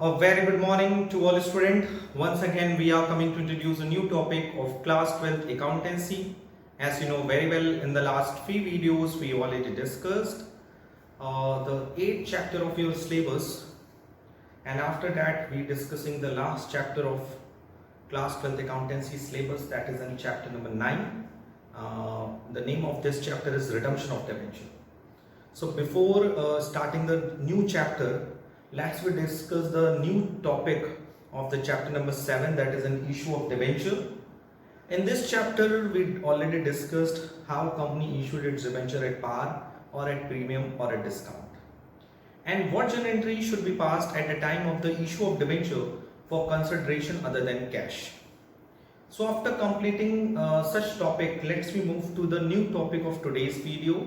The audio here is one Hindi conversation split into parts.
A very good morning to all students. Once again, we are coming to introduce a new topic of class 12 accountancy. As you know very well, in the last few videos, we already discussed the 8th chapter of your syllabus, and after that, we discussing the last chapter of class 12 accountancy syllabus, that is in chapter number 9. The name of this chapter is redemption of debenture. So before starting the new chapter, let's we discuss the new topic of the chapter number 7, that is an issue of debenture. In this chapter, we already discussed how company issued its debenture at par or at premium or at discount, and what journal entry should be passed at the time of the issue of debenture for consideration other than cash. So after completing such topic, let's we move to the new topic of today's video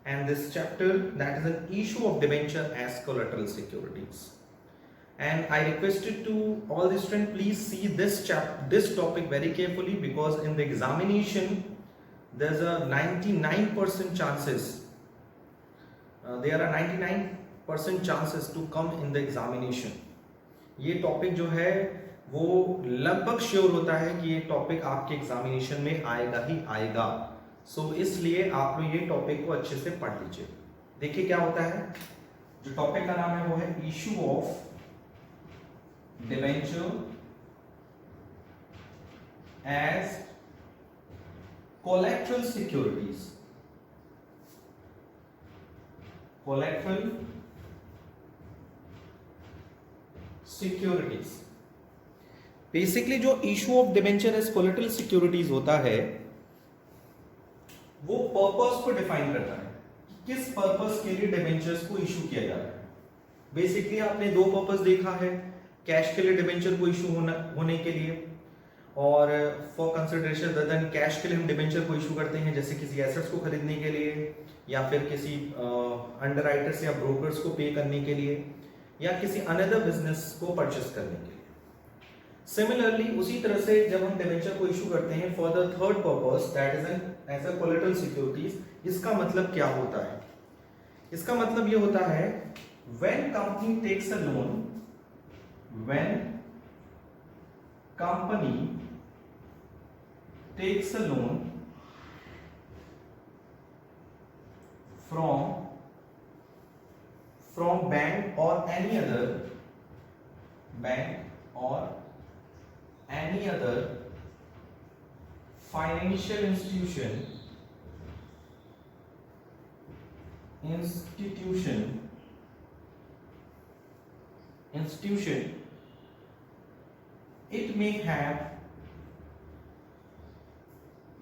and this chapter, that is an issue of debenture as collateral securities. And I requested to all the students, please see this topic very carefully, because in the examination there's a 99% chances there are 99% chances to come in the examination. ये टॉपिक जो है वो लगभग श्योर होता है कि ये टॉपिक आपके एग्जामिनेशन में आएगा ही आएगा. सो इसलिए आप लोग ये टॉपिक को अच्छे से पढ़ लीजिए. देखिए क्या होता है. जो टॉपिक का नाम है वो है issue of debenture as collateral securities. Collateral securities basically जो issue of debenture as collateral securities होता है वो पर्पस को डिफाइन करता है कि किस पर्पस के लिए डिबेंचर्स को इशू किया जा रहा है. बेसिकली आपने दो पर्पस देखा है. कैश के लिए डिबेंचर को इशू होने के लिए, और for consideration other than cash के लिए हम डिबेंचर को इशू करते हैं, जैसे किसी एसेट्स को खरीदने के लिए, या फिर किसी अंडरराइटर्स या ब्रोकर्स को पे करने के लिए, या किसी अनदर बिजनेस को परचेस करने के लिए. सिमिलरली उसी तरह से जब हम डिबेंचर को इशू करते हैं for the third purpose, that is an as a collateral securities. इसका मतलब क्या होता है? इसका मतलब ये होता है when company takes a loan, when company takes a loan from bank or any other financial institution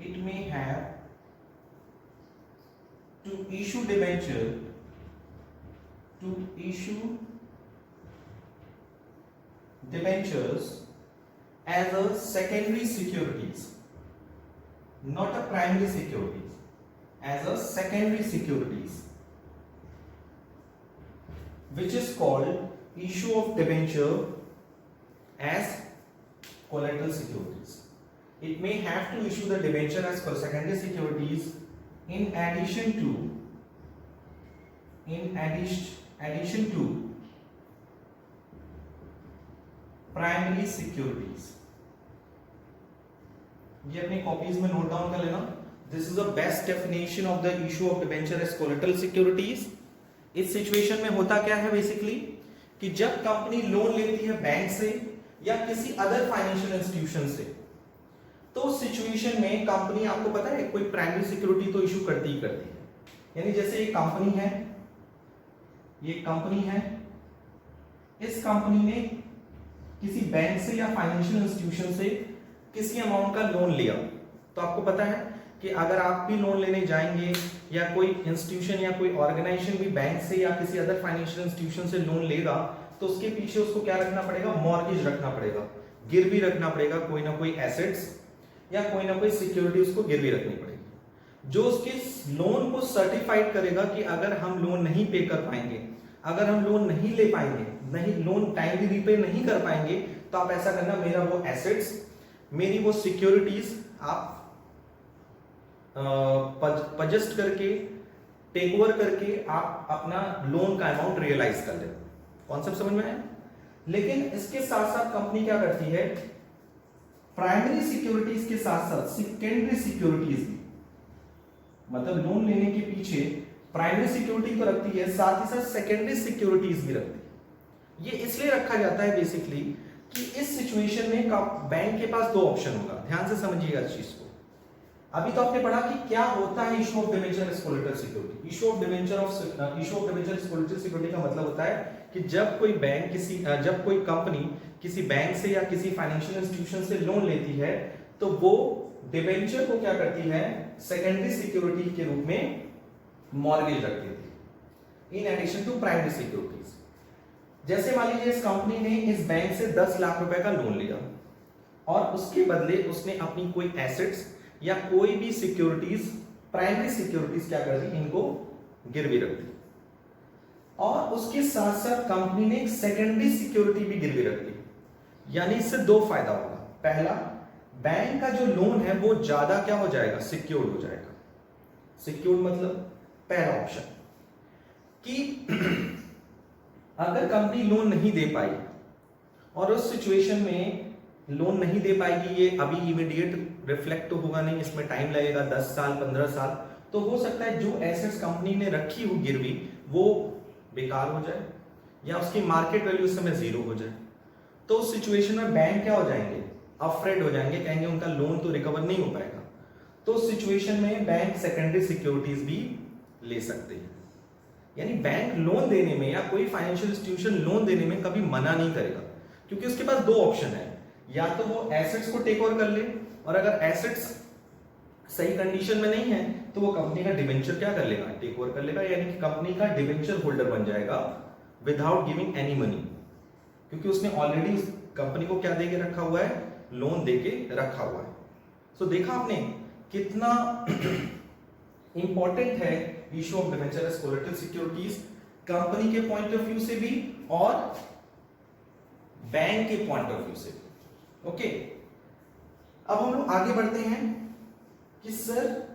it may have to issue debentures as a secondary securities, not a primary securities, as a secondary securities, which is called issue of debenture as collateral securities. It may have to issue the debenture as secondary securities in addition to primary securities. ये अपनी कॉपीज में नोट डाउन कर लेना. This is the best definition of the issue of debenture as collateral securities. इस सिचुएशन में होता क्या है बेसिकली कि जब कंपनी लोन लेती है बैंक से या किसी अदर फाइनेंशियल इंस्टीट्यूशन से, तो उस सिचुएशन में कंपनी, आपको पता है, कोई प्राइमरी सिक्योरिटी तो इशू करती ही करती है. यानी जैसे ये कंपनी है, इस कंपनी ने किसी बैंक से या फाइनेंशियल इंस्टीट्यूशन से किसी अमाउंट का लोन लिया, तो आपको पता है कि अगर आप भी लोन लेने जाएंगे या कोई इंस्टीट्यूशन या कोई ऑर्गेनाइजेशन भी बैंक से या किसी अदर फाइनेंशियल इंस्टीट्यूशन से लोन लेगा, तो उसके पीछे उसको क्या रखना पड़ेगा? मॉर्गेज रखना पड़ेगा, गिरवी रखना पड़ेगा, कोई ना कोई एसेट्स या कोई ना कोई सिक्योरिटी उसको गिरवी रखनी पड़ेगी, जो उसके लोन को सर्टिफाइड करेगा कि अगर हम लोन नहीं पे कर पाएंगे, अगर हम लोन नहीं ले पाएंगे, लोन टाइमली रीपे नहीं कर पाएंगे, तो आप ऐसा करना, मेरा वो एसेट्स, मेरी वो सिक्योरिटीज आप पजेस्ट करके, टेक ओवर करके आप अपना लोन का अमाउंट रियलाइज कर ले. कॉन्सेप्ट समझ में आया? लेकिन इसके साथ साथ कंपनी क्या करती है, प्राइमरी सिक्योरिटीज के साथ साथ सेकेंडरी सिक्योरिटीज भी, मतलब लोन लेने के पीछे प्राइमरी सिक्योरिटी तो रखती है, साथ ही साथ सेकेंडरी सिक्योरिटीज भी रखती है। ये इसलिए रखा जाता है बेसिकली कि इस सिचुएशन में बैंक के पास दो ऑप्शन होगा, ध्यान से समझिएगा इस चीज को। अभी तो आपने पढ़ा कि क्या होता है issue of debenture as collateral security. Issue of debenture as collateral security का मतलब होता है कि जब कोई कंपनी किसी बैंक से या किसी फाइनेंशियल इंस्टीट्यूशन से लोन लेती है तो वो डिबेंचर को क्या करती है, सेकेंडरी सिक्योरिटी के रूप में मॉर्गेज रख देती है in addition to primary securities. जैसे मान लीजिए इस कंपनी ने इस बैंक से 10 लाख रुपए का लोन लिया और उसके बदले उसने अपनी कोई एसेट्स या कोई भी सिक्योरिटीज, प्राइमरी सिक्योरिटीज क्या कर दी, इनको गिरवी रख दी, और उसके साथ साथ कंपनी ने एक सेकेंडरी सिक्योरिटी भी गिरवी रख दी। यानी इससे दो फायदा होगा। पहला, बैंक का जो लोन है वो ज्यादा क्या हो जाएगा, सिक्योर्ड हो जाएगा। सिक्योर्ड मतलब पहला ऑप्शन कि अगर कंपनी लोन नहीं दे पाई और उस सिचुएशन में लोन नहीं दे पाएगी, ये अभी इमीडिएट रिफ्लेक्ट तो होगा नहीं, इसमें टाइम लगेगा 10 साल 15 साल, तो हो सकता है जो एसेट्स कंपनी ने रखी हुई गिरवी वो बेकार हो जाए या उसकी मार्केट वैल्यू उस समय जीरो हो जाए। तो उस सिचुएशन में बैंक क्या हो जाएंगे, अफ्रेड हो जाएंगे, कहेंगे उनका लोन तो रिकवर नहीं हो पाएगा। तो उस सिचुएशन में बैंक सेकेंडरी सिक्योरिटीज भी ले सकते हैं। यानी बैंक लोन देने में या कोई फाइनेंशियल इंस्टीट्यूशन लोन देने में कभी मना नहीं करेगा, क्योंकि उसके पास दो ऑप्शन है, या तो वो एसेट्स को टेक ओवर कर ले, और अगर एसेट्स सही कंडीशन में नहीं है तो वो कंपनी का डिबेंचर क्या कर लेगा, टेक ओवर कर लेगा, यानी कि कंपनी का डिबेंचर होल्डर बन जाएगा विदाउट गिविंग एनी मनी, क्योंकि उसने ऑलरेडी उस कंपनी को क्या देके रखा हुआ है, लोन देके रखा हुआ है। सो देखा आपने कितना इंपॉर्टेंट है issue of debenture as collateral securities, company के पॉइंट ऑफ व्यू से भी और बैंक के पॉइंट ऑफ व्यू से भी। ओके, अब हम लोग आगे बढ़ते हैं कि सर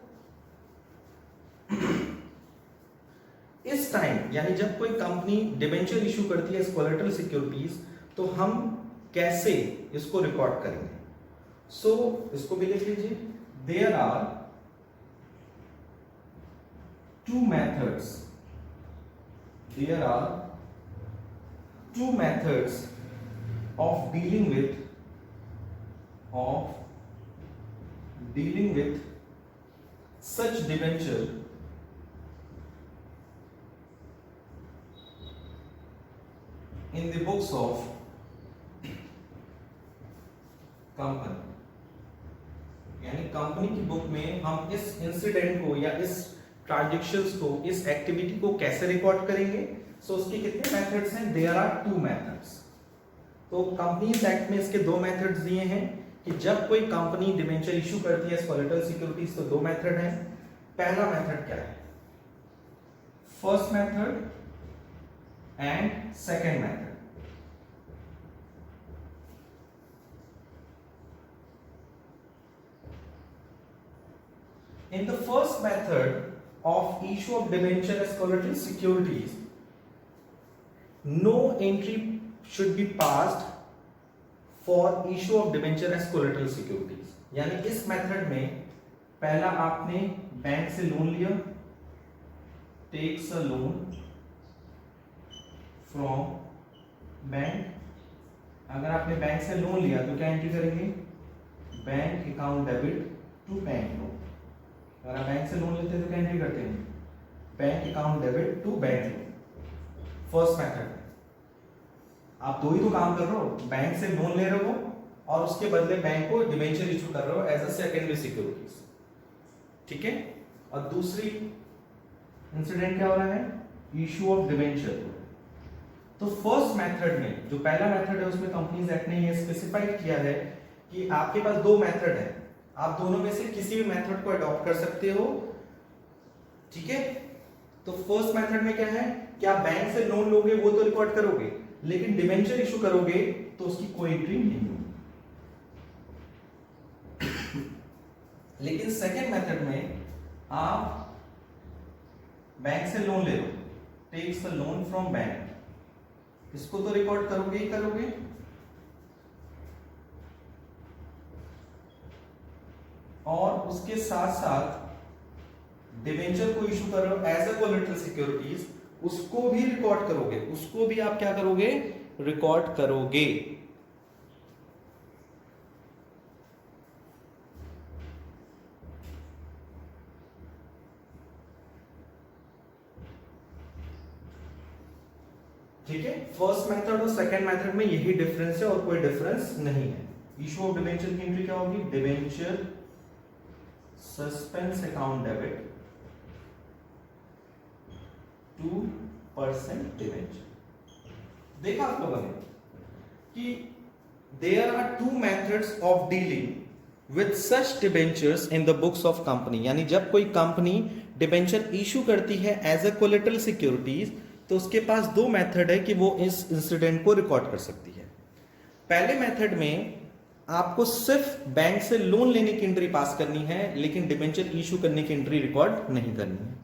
इस टाइम, यानी जब कोई कंपनी डिबेंचर इशू करती है कोलैटरल सिक्योरिटीज, तो हम कैसे इसको रिकॉर्ड करेंगे। सो इसको भी लिख लीजिए, there are two methods of dealing with such debenture in the books of company। यानी कंपनी की बुक में हम इस इंसिडेंट को या इस ट्रांजैक्शंस को, इस एक्टिविटी को कैसे रिकॉर्ड करेंगे। सो उसके कितने मेथड्स हैं, देयर आर 2 मेथड्स। तो कंपनीज एक्ट में इसके 2 मेथड्स दिए हैं कि जब कोई कंपनी डिबेंचर इशू करती है कोलैटरल सिक्योरिटीज, तो 2 मेथड हैं। पहला मेथड क्या है, first method and second method. In the first method of issue of debenture as collateral securities, no entry should be passed for issue of debenture as collateral securities। यानी इस मेथड में पहला आपने बैंक से लोन लिया, takes a loan from bank. अगर आपने बैंक से लोन लिया तो क्या एंट्री करेंगे, bank account debit to bank loan. अगर आप बैंक से लोन लेते हैं तो क्या एंट्री करते हैं, bank account debit to bank loan. First method, आप दो ही तो काम कर रहे हो, बैंक से लोन ले रहे हो और उसके बदले बैंक को डिबेंचर इशू कर रहे हो एज अ सेकेंडरी सिक्योरिटीज, ठीक है। और दूसरी इंसिडेंट क्या हो रहा है, इशू ऑफ डिबेंचर। तो फर्स्ट मेथड में, जो पहला मेथड है, उसमें कंपनीज एक्ट ने ये स्पेसिफाइड किया है कि आपके पास 2 मेथड है, आप दोनों में से किसी भी मेथड को अडॉप्ट कर सकते हो, ठीक है। तो फर्स्ट मेथड में क्या है कि आप बैंक से लोन लोगे वो तो रिकॉर्ड करोगे, लेकिन डिबेंचर इशू करोगे तो उसकी कोई एंट्री नहीं होगी। लेकिन सेकेंड मेथड में आप बैंक से लोन ले लो, takes the loan from bank, इसको तो रिकॉर्ड करोगे ही करोगे, और उसके साथ साथ डिबेंचर को इशू कर रहे हो एज अ कोलेटरल सिक्योरिटीज, उसको भी रिकॉर्ड करोगे, उसको भी आप क्या करोगे, रिकॉर्ड करोगे। ठीक है, फर्स्ट मेथड और सेकंड मेथड में यही डिफरेंस है और कोई डिफरेंस नहीं है। इशू ऑफ डिबेंचर की एंट्री क्या होगी, debenture suspense account debit 2% debenture. देखा आप लोगों ने कि there are two methods of dealing with such debentures in the books of company, यानी जब कोई कंपनी डिबेंचर इशू करती है एज अ कोलेटरल सिक्योरिटीज, तो उसके पास दो मेथड है कि वो इस इंसिडेंट को रिकॉर्ड कर सकती है। पहले मेथड में आपको सिर्फ बैंक से लोन लेने की एंट्री पास करनी है, लेकिन डिबेंचर इशू करने की एंट्री रिकॉर्ड नहीं करनी है।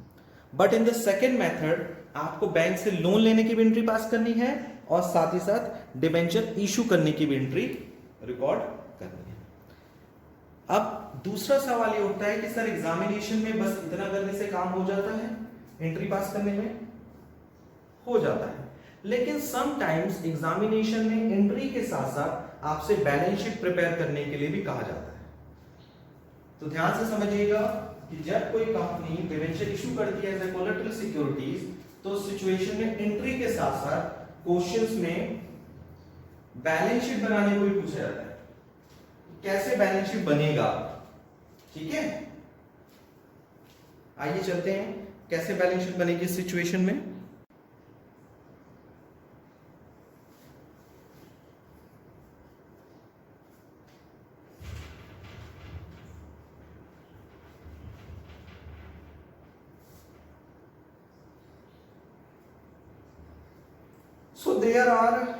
But in the second method आपको बैंक से लोन लेने की भी एंट्री पास करनी है और साथ ही साथ डिबेंचर इशू करने की भी एंट्री रिकॉर्ड करनी है। अब दूसरा सवाल ये उठता है कि सर एग्जामिनेशन में बस इतना करने से काम हो जाता है, एंट्री पास करने में हो जाता है, लेकिन समटाइम्स एग्जामिनेशन में एंट्री के साथ साथ आपसे बैलेंस शीट प्रिपेयर करने के लिए भी कहा जाता है। तो ध्यान से समझिएगा कि जब कोई कंपनी डिबेंचर इशू करती है एज ए कोलेटरल सिक्योरिटीज, तो सिचुएशन में एंट्री के साथ साथ क्वेश्चंस में बैलेंस शीट बनाने को भी पूछा जाता है, कैसे बैलेंस शीट बनेगा। ठीक है, आइए चलते हैं कैसे बैलेंस शीट बनेगी इस सिचुएशन में। So there are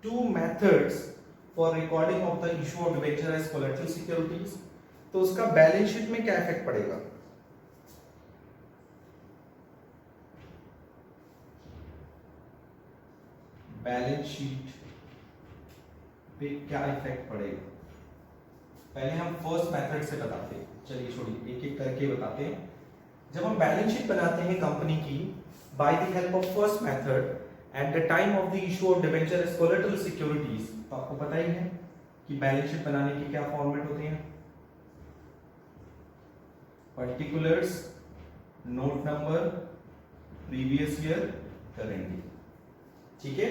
two methods for recording of the issue of debenture as collateral securities. तो उसका बैलेंस शीट में क्या इफेक्ट पड़ेगा, बैलेंस शीट पे क्या इफेक्ट पड़ेगा। पहले हम फर्स्ट मेथड से बताते हैं, चलिए छोड़िए एक एक करके बताते हैं। जब हम बैलेंस शीट बनाते हैं कंपनी की by the help of first method at the time of the issue of debenture as collateral securities, तो आपको पता ही है कि बैलेंस शीट बनाने के क्या फॉर्मेट होते हैं, particulars, note number, previous year, current year. ठीक है,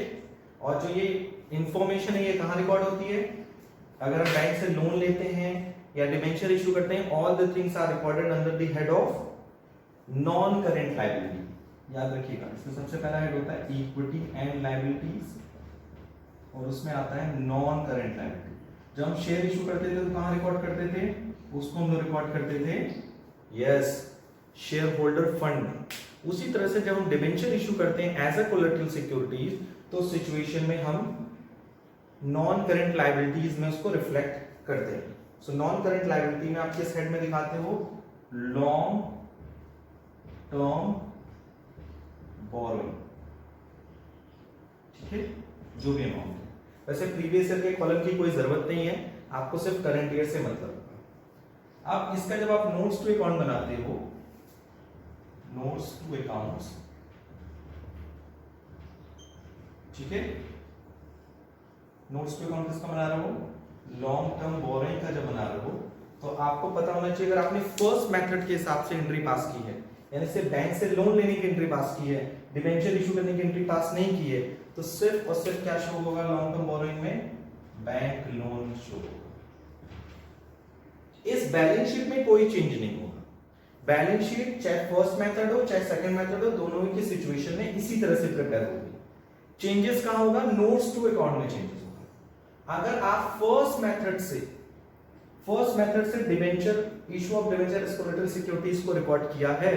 और जो ये इंफॉर्मेशन है ये कहां रिकॉर्ड होती है, अगर हम बैंक से लोन लेते हैं या डिबेंचर इशू करते हैं, all the things are recorded under the head of non current liability. याद रखिएगा, इसमें सबसे पहला हेड होता है इक्विटी एंड लायबिलिटीज और उसमें आता है नॉन करेंट लायबिलिटी। जब हम शेयर इशू करते थे तो कहां रिकॉर्ड करते थे, उसको हम लोग रिकॉर्ड करते थे यस शेयर होल्डर फंड में। उसी तरह से जब हम डिबेंचर इशू करते हैं एज अ कोलेटरल सिक्योरिटीज, तो सिचुएशन में हम नॉन करेंट लायबिलिटीज में उसको रिफ्लेक्ट करते हैं। सो नॉन करेंट लायबिलिटी में आप किस हेड में दिखाते हो, लॉन्ग टर्म बोरोइंग। ठीक है, जो भी अमाउंट है। वैसे प्रीवियस ईयर के कॉलम की कोई जरूरत नहीं है, आपको सिर्फ करंट ईयर से मतलब होगा। अब इसका जब आप नोट्स टू अकाउंट बनाते हो, नोट्स टू अकाउंट्स, ठीक है, नोट्स टू अकाउंट किसका बना रहे हो, लॉन्ग टर्म बोरोइंग का जब बना रहे हो, तो आपको पता होना चाहिए अगर आपने फर्स्ट मेथड के हिसाब से एंट्री पास की है, यानी से बैंक से लोन लेने की एंट्री पास की है, डिबेंचर इशू करने की एंट्री पास नहीं की है, तो सिर्फ और सिर्फ क्या शो होगा लॉन्ग टर्म बोरोइंग में, बैंक लोन शो होगा। इस बैलेंस शीट में कोई चेंज नहीं होगा। बैलेंस शीट चाहे फर्स्ट मेथड हो चाहे सेकंड मेथड हो, दोनों की सिचुएशन में इसी तरह से प्रिपेयर होगी। चेंजेस कहां होगा, नोट्स टू अकाउंट में चेंजेस होगा। अगर आप फर्स्ट मेथड से debenture issue of debenture as collateral securities को रिकॉर्ड किया है,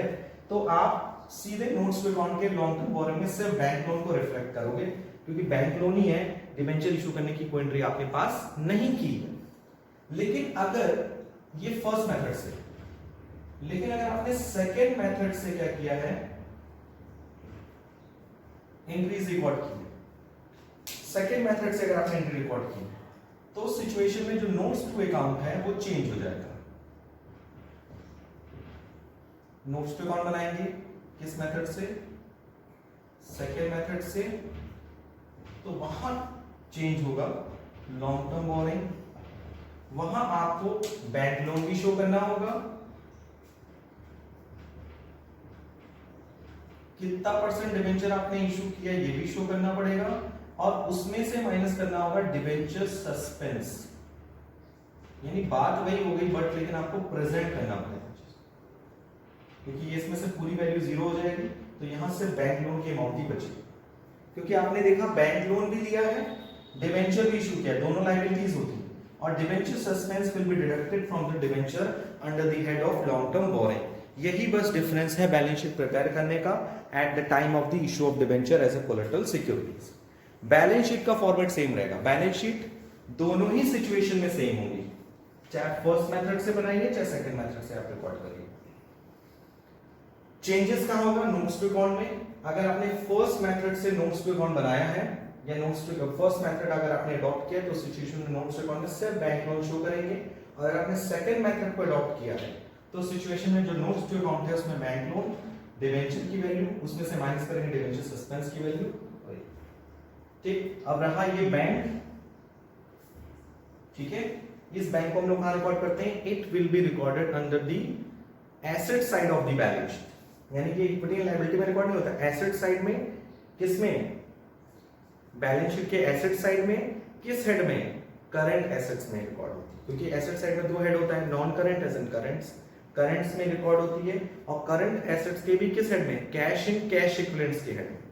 तो आप सीधे नोट्स टू अकाउंट के लॉन्ग टर्म बोरोइंग में सिर्फ बैंक लोन को रिफ्लेक्ट करोगे, क्योंकि बैंक लोन ही है, डिबेंचर इशू करने की कोई एंट्री आपके पास नहीं की है। लेकिन अगर ये फर्स्ट मेथड से, लेकिन अगर आपने सेकेंड मेथड से क्या किया है, एंट्रीज रिकॉर्ड की है, सेकेंड मेथड से अगर आपने एंट्री रिकॉर्ड की तो उस सिचुएशन में जो नोट्स टू अकाउंट है वो चेंज हो जाएगा। नोट्स टू अकाउंट बनाएंगे किस मेथड से? सेकेंड मेथड से। तो वहां चेंज होगा लॉन्ग टर्म बोरिंग, वहां आपको बैंक लोन भी शो करना होगा, कितना परसेंट डिवेंचर आपने इशू किया ये भी शो करना पड़ेगा, और उसमें से माइनस करना होगा डिवेंचर सस्पेंस। यानी बात वही हो गई बट लेकिन आपको प्रेजेंट करना पड़ेगा, क्योंकि ये इसमें से पूरी वैल्यू जीरो हो जाएगी, तो यहां से बैंक लोन की अमाउंट ही बचेगी। क्योंकि आपने देखा बैंक लोन भी लिया है, डिवेंचर भी इशू किया, दोनों लायबिलिटीज होती है, और debenture suspense will be deducted from the debenture under the head of long term borrowing. यही बस डिफरेंस है बैलेंस शीट प्रिपेयर करने का at the time of the issue of debenture as a collateral securities. Balance sheet का फॉर्मेट सेम रहेगा, बैलेंस शीट दोनों ही सिचुएशन में सेम होगी, चाहे फर्स्ट मेथड से बनाइए चाहे सेकंड मेथड से आप रिकॉर्ड करिए। चेंजेस कहां होगा? नोट्स टू अकाउंट में। अगर आपने फर्स्ट मेथड से नोट्स टू अकाउंट बनाया है या नोट्स टू फर्स्ट मेथड अगर आपने अडॉप्ट किया तो सिचुएशन में नोट्स टू अकाउंट में सिर्फ बैंक लोन शो करेंगे, और अगर आपने सेकंड मेथड को अडॉप्ट किया है तो सिचुएशन में जो नोट्स टू अकाउंट है उसमें बैंक लोन, डिवेंचर की वैल्यू, उसमें से माइनस करेंगे डिवेंचर सस्पेंस की वैल्यू। ठीक, अब रहा ये बैंक, ठीक है, इस बैंक को हम लोग कहां रिकॉर्ड करते हैं? It will be recorded under the asset side of the balance sheet, यानी कि इक्विटी एंड लायबिलिटी में रिकॉर्ड नहीं होता, एसेट साइड में। किसमें? बैलेंस शीट के एसेट साइड में। किस हेड में? करंट एसेट्स में रिकॉर्ड होती है, क्योंकि एसेट साइड में दो हेड होता है, non current as and currents. Currents में रिकॉर्ड होती है, और करंट एसेट्स के भी किस हेड में? कैश इन कैश इक्विवेलेंट्स के हेड में।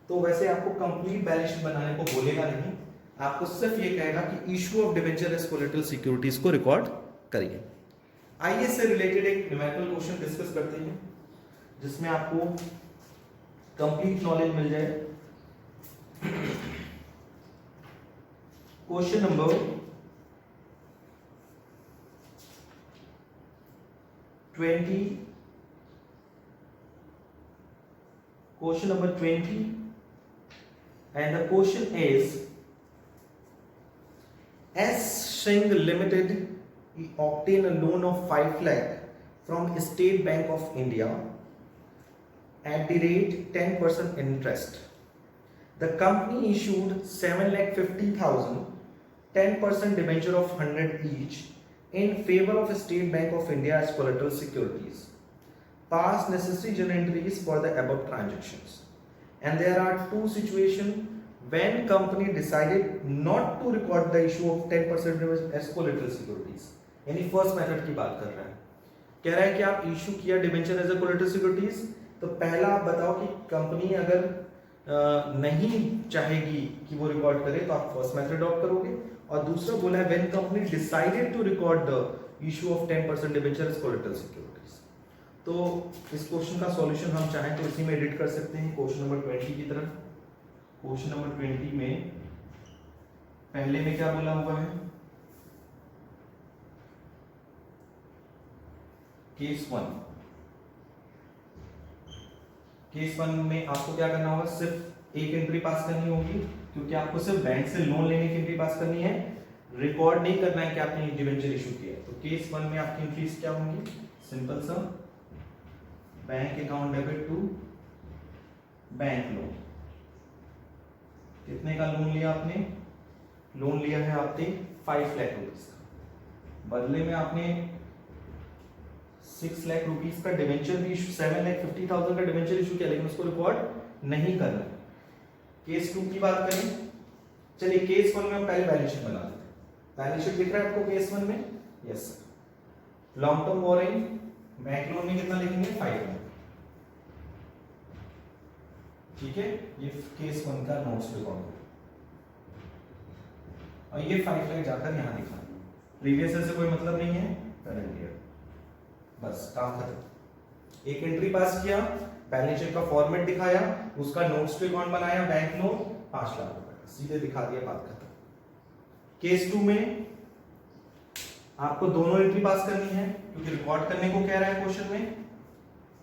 तो वैसे आपको कंप्लीट बैलेंस शीट बनाने को बोलेगा नहीं, आपको सिर्फ ये कहेगा कि issue of debenture as collateral securities को रिकॉर्ड करिए। आइए इससे रिलेटेड एक न्यूमेरिकल क्वेश्चन डिस्कस करते हैं जिसमें आपको कंप्लीट नॉलेज मिल जाए। Question number 20, question number 20, and the question is, S Singh Limited obtained a loan of 5 lakh from State Bank of India at the rate 10% interest. The company issued 7,50,000 10% debenture of 100 each in favor of State Bank of India as collateral securities. Pass necessary journal entries for the above transactions. And there are two situations when company decided not to record the issue of 10% as collateral securities. यानी फर्स्ट मेथड की बात कर रहा है, कह रहा है कि आप इशू किया debenture as a collateral securities, तो पहला आप बताओ कि कंपनी अगर नहीं चाहेगी कि वो रिकॉर्ड करे तो आप फर्स्ट मेथड अडॉप्ट करोगे, और दूसरा बोला है when company decided to record the issue of 10% debenture as collateral securities. तो इस क्वेश्चन का सॉल्यूशन हम चाहें तो इसी में एडिट कर सकते हैं क्वेश्चन नंबर 20 की तरफ। क्वेश्चन नंबर 20 में पहले में क्या बोला हुआ है? केस 1। केस 1 में आपको क्या करना होगा? सिर्फ एक एंट्री पास करनी होगी, क्योंकि आपको सिर्फ बैंक से लोन लेने की एंट्री पास करनी है, रिकॉर्ड नहीं करना है कि आपने डिबेंचर इशू किया है। तो केस 1 में आपकी एंट्रीज क्या होंगी? सिंपल सा, bank account debit to bank loan. कितने का लोन लिया आपने? लोन लिया है आपने 5 लाख रुपीस का, बदले में आपने 6 लाख रुपीस का डिवेंचर भी इशू, 7,50,000 का डिवेंचर इशू किया, लेकिन उसको रिकॉर्ड नहीं करना। केस 2 की बात करें, चलिए केस 1 में हम पहले बैलेंस शीट बना देते हैं। बैलेंस शीट दिख रहा है आपको केस 1 में? Yes sir. Long term boring, bank loan में कितना लिखेंगे? 5 लाख। ठीक है, ये केस 1 का नोट्स रिकॉर्ड, और ये 5 लाख जाकर यहां लिखा, प्रीवियस ईयर से कोई मतलब नहीं है, करंट ईयर, बस काम खत्म। एक एंट्री पास किया, बैलेंस शीट का फॉर्मेट दिखाया, उसका नोट्स टू अकाउंट बनाया, बैंक लोन 5 लाख रुपए का, सीधे दिखा दिया, बात खत्म। केस 2 में आपको दोनों एंट्री पास करनी है, क्योंकि रिकॉर्ड करने को कह रहा है क्वेश्चन में।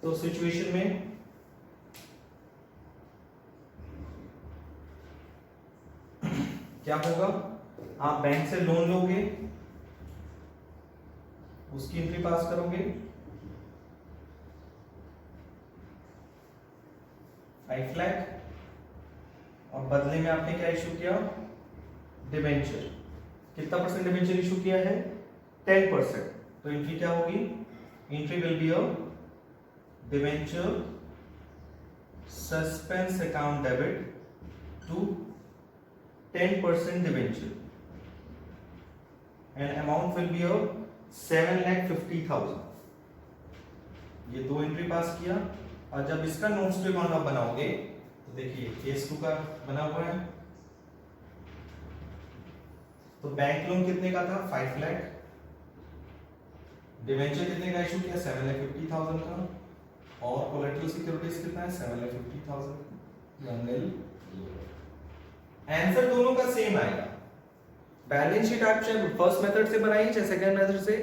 तो सिचुएशन में क्या होगा, आप बैंक से लोन लोगे, उसकी एंट्री पास करोगे, 5 लाख, और बदले में आपने क्या इशू किया, डिबेंचर। कितना परसेंट डिबेंचर इशू किया है, 10%। तो एंट्री क्या होगी, entry will be a debenture suspense account debit to 10% debenture and amount will be a 7,50,000। ये दो एंट्री पास किया। और जब इसका नोट्स टू अकाउंट आप बनाओगे तो देखिए केस 2 का बना हुआ है। तो बैंक लोन कितने का था, 5 लाख, डिवेंचर कितने का इशू किया, 7,50,000 का, और कोलेटरल सिक्योरिटीज कितना है, 7,50,000। आंसर दोनों का सेम आएगा। बैलेंस शीट आप चाहे फर्स्ट मेथड से बनाइए चाहे सेकंड मेथड से,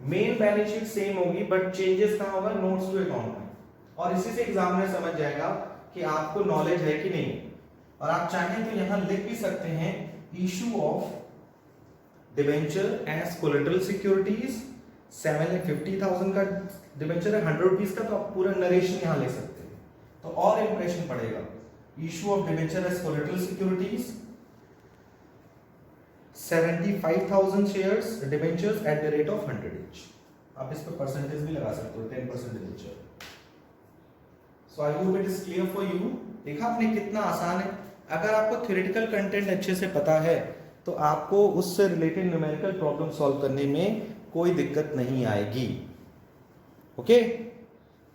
मेन बैलेंस शीट सेम होगी, बट चेंजेस कहां होगा, नोट्स टू अकाउंट में। और इसी से एग्जामिनर समझ जाएगा कि आपको नॉलेज है कि नहीं। और आप चाहें तो यहां लिख भी सकते हैं issue of debenture as collateral securities, 7,50,000 का डिबेंचर है, 100 रुपीज का, तो आप पूरा नरेशन यहां ले सकते हैं तो और इंप्रेशन पड़ेगा। Issue of debenture as collateral securities, 75,000 shares debentures at the rate of 100 each. आप इस पर परसेंटेज भी लगा सकते हो, 10% debenture. So I hope it is clear for you. देखा आपने कितना आसान है। अगर आपको थ्योरेटिकल कंटेंट अच्छे से पता है तो आपको उससे रिलेटेड न्यूमेरिकल प्रॉब्लम सॉल्व करने में कोई दिक्कत नहीं आएगी। ओके,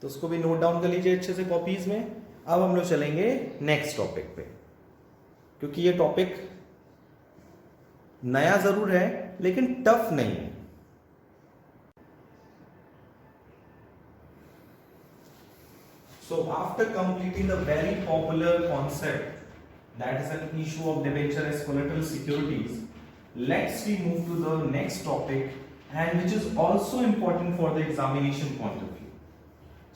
तो उसको भी नोट डाउन कर लीजिए अच्छे से कॉपीज में। अब हम लोग चलेंगे नेक्स्ट टॉपिक पे, क्योंकि ये टॉपिक नया जरूर है लेकिन टफ नहीं है। So after completing the very popular concept that is an issue of debenture as collateral securities, let's we move to the next topic and which is also important for the examination point of view.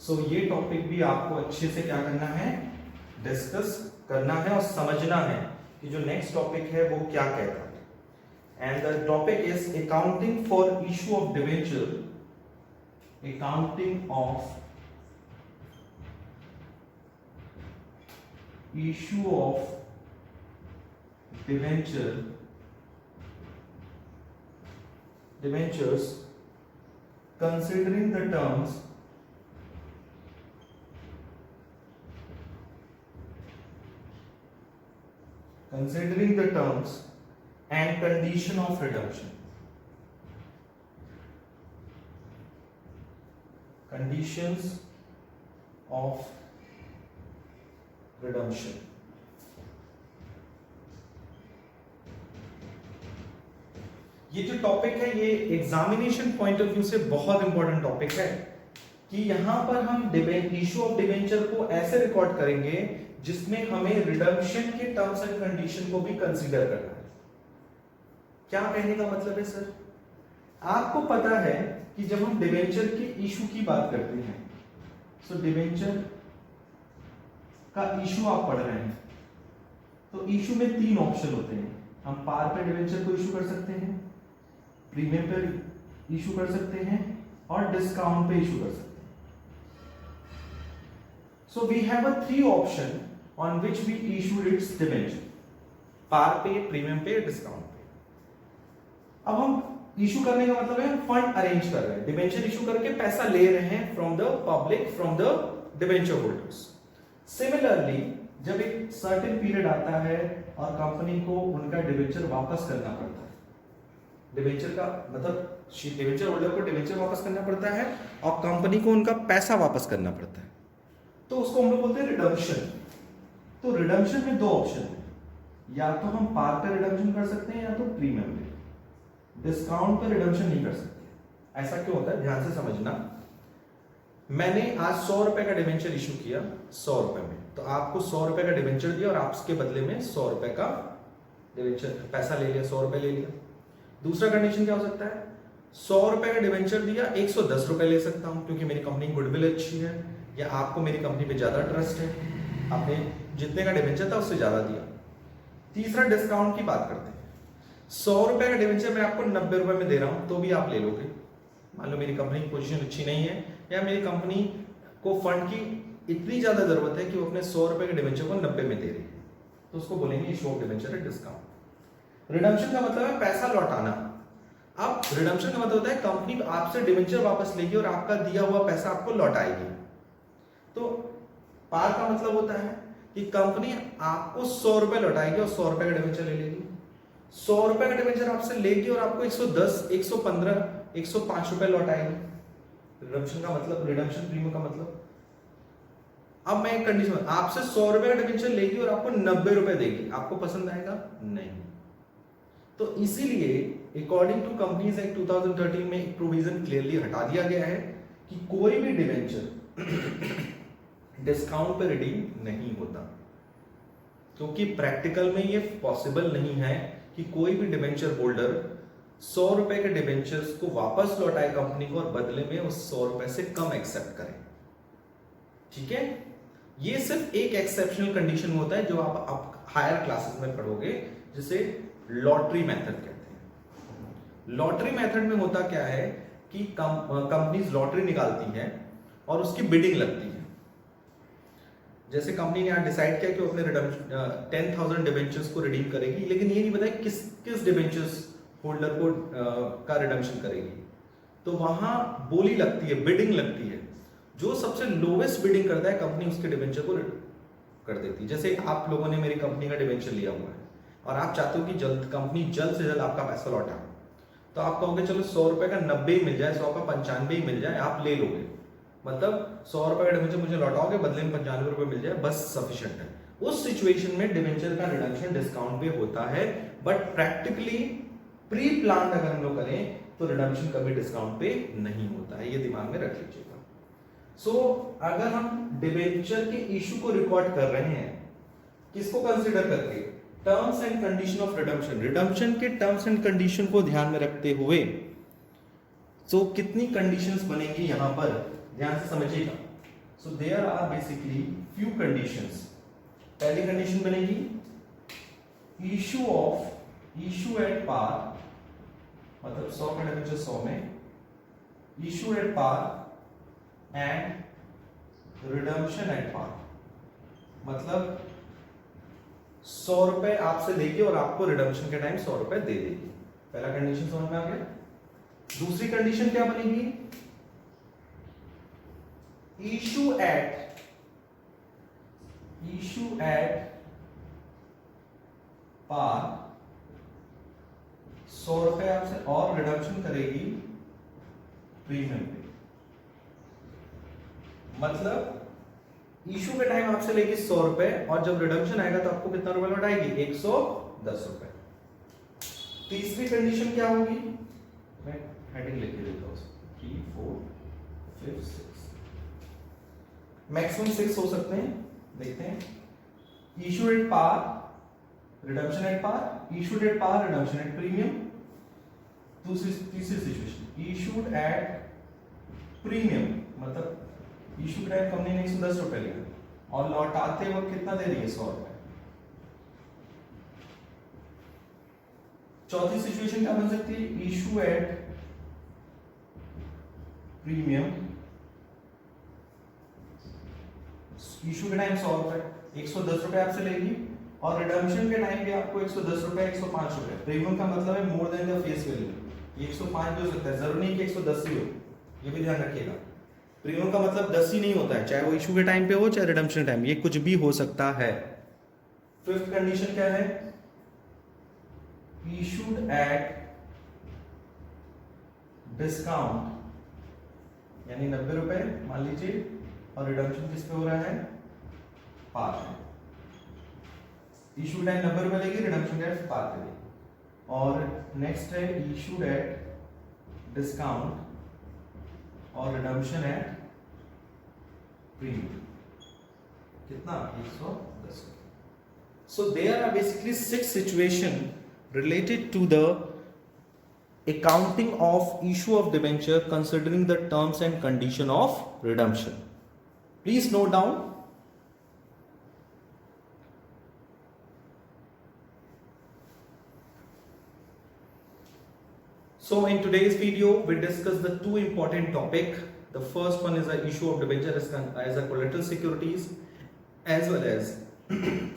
So ये टॉपिक भी आपको अच्छे से क्या करना है, डिस्कस करना है और समझना है कि जो नेक्स्ट टॉपिक है वो क्या कहता है। And the topic is accounting for issue of debenture, accounting of issue of debentures considering the terms and condition of redemption. Conditions of redemption. ये जो टॉपिक है ये एग्जामिनेशन पॉइंट ऑफ व्यू से बहुत इंपॉर्टेंट टॉपिक है कि यहां पर हम इशू ऑफ डिबेंचर को ऐसे रिकॉर्ड करेंगे जिसमें हमें रिडम्पशन के टर्म्स एंड कंडीशन को भी कंसीडर करना है। क्या कहने का मतलब है सर, आपको पता है कि जब हम डिबेंचर के इशू की बात करते हैं, सो डिबेंचर का इशू आप पढ़ रहे हैं तो इशू में 3 ऑप्शन होते हैं। हम पार पे डिबेंचर को इशू कर सकते हैं, प्रीमियम पे इशू कर सकते हैं और डिस्काउंट पे इशू कर सकते हैं। So we have a 3 option on which we issued its debenture, par पे, प्रीमियम पे, डिस्काउंट पे। अब हम इशू करने का मतलब है फंड अरेंज कर रहे हैं, डिबेंचर इशू करके पैसा ले रहे हैं from the public, from the debenture holders. Similarly जब एक सर्टेन पीरियड आता है और कंपनी को उनका डिबेंचर वापस करना पड़ता है, डिबेंचर का मतलब डिबेंचर होल्डर को डिबेंचर वापस करना पड़ता है और कंपनी को उनका पैसा वापस करना पड़ता है, तो उसको हम लोग बोलते हैं रिडम्पशन। तो रिडम्पशन में 2 ऑप्शन है, या तो हम पार पे रिडम्पशन कर सकते हैं या तो प्रीमियम पे। डिस्काउंट पे रिडम्पशन नहीं कर सकते। ऐसा क्यों होता है, ध्यान से समझना। मैंने आज 100 रुपए का डिबेंचर इशू किया 100 रुपए में, तो आपको 100 रुपए का डिबेंचर दिया और आप उसके बदले में 100 रुपए का डिबेंचर पैसा ले लिया, 100 रुपए ले लिया। दूसरा कंडीशन क्या हो सकता है, 100 रुपए का डिबेंचर दिया, 110 रुपए ले सकता हूं क्योंकि मेरी कंपनी की गुडविल अच्छी है या आपको मेरी कंपनी पे ज्यादा ट्रस्ट है, आपने जितने का डिबेंचर था उससे ज्यादा दिया। तीसरा डिस्काउंट की बात करते हैं। 100 रुपए का डिवेंचर मैं आपको 90 रुपए में दे रहा हूं तो भी आप ले लोगे। मान लो मेरी कंपनी की पोजीशन अच्छी नहीं है या मेरी कंपनी को फंड की इतनी ज्यादा जरूरत है कि वो अपने 100 रुपए के डिवेंचर को 90 में दे रही है, तो उसको बोलेंगे issue of debenture at discount. Redemption का मतलब है पैसा लौटाना। अब रिडम्पशन का मतलब होता है कंपनी आपसे डिवेंचर वापस लेगी और आपका दिया हुआ पैसा आपको लौटाएगी। तो पार का मतलब होता है कि कंपनी आपको 100 रुपए लौटाएगी और 100 रुपए का डिवेंचर ले लेगी। 100 रुपए का डिवेंचर आपसे लेगी और आपको 110, 115, 105 रुपए लौटाएगी। रिडम्पशन का मतलब, रिडम्पशन प्रीमियम का मतलब। अब मैं एक कंडीशन, आपसे 100 रुपए का डिवेंचर लेगी और आपको 90 रुपए देगी, आपको पसंद आएगा? नहीं। तो इसीलिए अकॉर्डिंग टू कंपनीज एक्ट 2013 में एक प्रोविजन क्लियरली हटा दिया गया है कि कोई भी डिवेंचर डिस्काउंट पे रिडीम नहीं होता, क्योंकि प्रैक्टिकल में ये पॉसिबल नहीं है कि कोई भी डिवेंचर होल्डर 100 रुपए के डिवेंचर्स को वापस लौटाए कंपनी को और बदले में उस 100 रुपए से कम एक्सेप्ट करे। ठीक है, ये सिर्फ एक एक्सेप्शनल कंडीशन होता है जो आप हायर क्लासेस में पढ़ोगे, जिसे लॉटरी मेथड कहते हैं। लॉटरी मेथड में होता क्या है कि कंपनीज लॉटरी निकालती हैं और उसकी बिडिंग लगती है। जैसे कंपनी ने यहाँ डिसाइड किया कि वो अपने 10,000 डिवेंचर्स को रिडीम करेगी, लेकिन ये नहीं बताया किस डिवेंचर्स होल्डर को का रिडम्पशन करेगी। तो वहां बोली लगती है, बिडिंग लगती है। जो सबसे लोवेस्ट बिडिंग करता है कंपनी उसके डिवेंचर को कर देती है। जैसे आप लोगों ने मेरी कंपनी का डिवेंचर लिया हुआ है और आप चाहते हो कि कंपनी जल्द से जल्द आपका पैसा लौटाए, तो आप कहोगे चलो 100 रुपए का 90 ही मिल जाए, 100 का 95 ही मिल जाए, आप ले लोगे। मतलब 100 रुपए का डिवेंचर मुझे लौटाओगे, बदले में 95 रुपए मिल जाए, बस सफिशिएंट है। उस सिचुएशन में डिवेंचर का रिडम्पशन डिस्काउंट पे होता है, बट प्रैक्टिकली प्री प्लान अगर हम लोग करें तो रिडम्पशन कभी डिस्काउंट पे नहीं होता है, ये दिमाग में रख लीजिएगा। अगर हम डिवेंचर के इशू को रिकॉर्ड कर रहे हैं, किसको कंसीडर करके? Terms and condition of redemption. Redemption के टर्म्स एंड कंडीशन को ध्यान में रखते हुए कितनी कंडीशंस बनेंगी यहां पर, ध्यान से समझिएगा। There are basically few conditions. पहली कंडीशन बनेगी इशू एट पार, मतलब 100 का डिवेंचर 100 में, issue at par and redemption at par, मतलब 100 रुपए आपसे लेगी और आपको रिडम्पशन के टाइम 100 रुपए दे देगी। पहला कंडीशन समझ में आ गया। दूसरी कंडीशन क्या बनेगी? इशू एट पार 100 रुपए आपसे और रिडम्पशन करेगी प्रीमियम पे। मतलब इशू के टाइम आपसे लेगी 100 रुपए और जब रिडम्पशन आएगा तो आपको कितना रुपए लौटाएगी? 110 रुपए। तीसरी कंडीशन क्या होगी? मैं हेडिंग लिख के देता हूं, 3, 4, 5, 6, मैक्सिमम 6 हो सकते हैं, देखते हैं। Issue at par, redemption at par, issued at par, redemption at premium. तीसरी सिचुएशन इशूड एट प्रीमियम, मतलब इशू के टाइम कंपनी ने 110 रुपए लिया और लौटाते वक्त कितना दे रही है? 100 रुपए। चौथी सिचुएशन क्या बन सकती है? इशू एट प्रीमियम, इशू के टाइम 100 रुपए, 110 रुपए आपसे लेगी और रिडम्पशन के टाइम भी आपको 110 रुपए, 105 रुपए। प्रीमियम का मतलब है more than the face value, 105 भी हो सकता है, जरूरी नहीं कि 110 ही हो, ये भी ध्यान रखिएगा। प्रीमियम का मतलब 10 ही नहीं होता है, चाहे वो इशू के टाइम पे हो चाहे रिडम्पशन टाइम, ये कुछ भी हो सकता है। फिफ्थ कंडीशन क्या है? इशूड एट डिस्काउंट, यानी 90 रुपए मान लीजिए, और रिडम्पशन किस पे हो रहा है? पार है। इशू टाइम 90 रुपए लेगी, रिडम्पशन टाइम पार करेगी। और नेक्स्ट है इशूड एट डिस्काउंट और रिडम्पशन एट प्रीमियम, कितना? 110। So there are basically 6 situations related to the accounting of issue of debenture considering the terms and condition of redemption. Please note down. So in today's video we discuss the two important topic. The first one is the issue of debenture as a collateral securities, as well as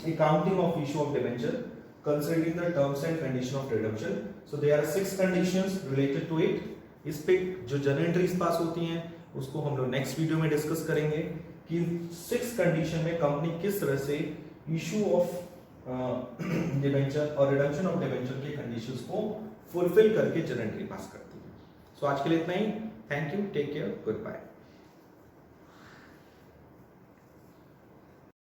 accounting of issue of debenture considering the terms and condition of redemption. So there are 6 conditions related to it. इस पे जो जर्नल एंट्रीज पास होती हैं उसको हम लोग नेक्स्ट वीडियो में डिस्कस करेंगे कि 6 कंडीशन में कंपनी किस तरह से इशू ऑफ डिबेंचर और रिडम्पशन ऑफ डिबेंचर के कंडीशंस को फुलफिल करके जर्नल एंट्री पास करती है. सो आज के लिए इतना ही. Thank you, take care, good bye.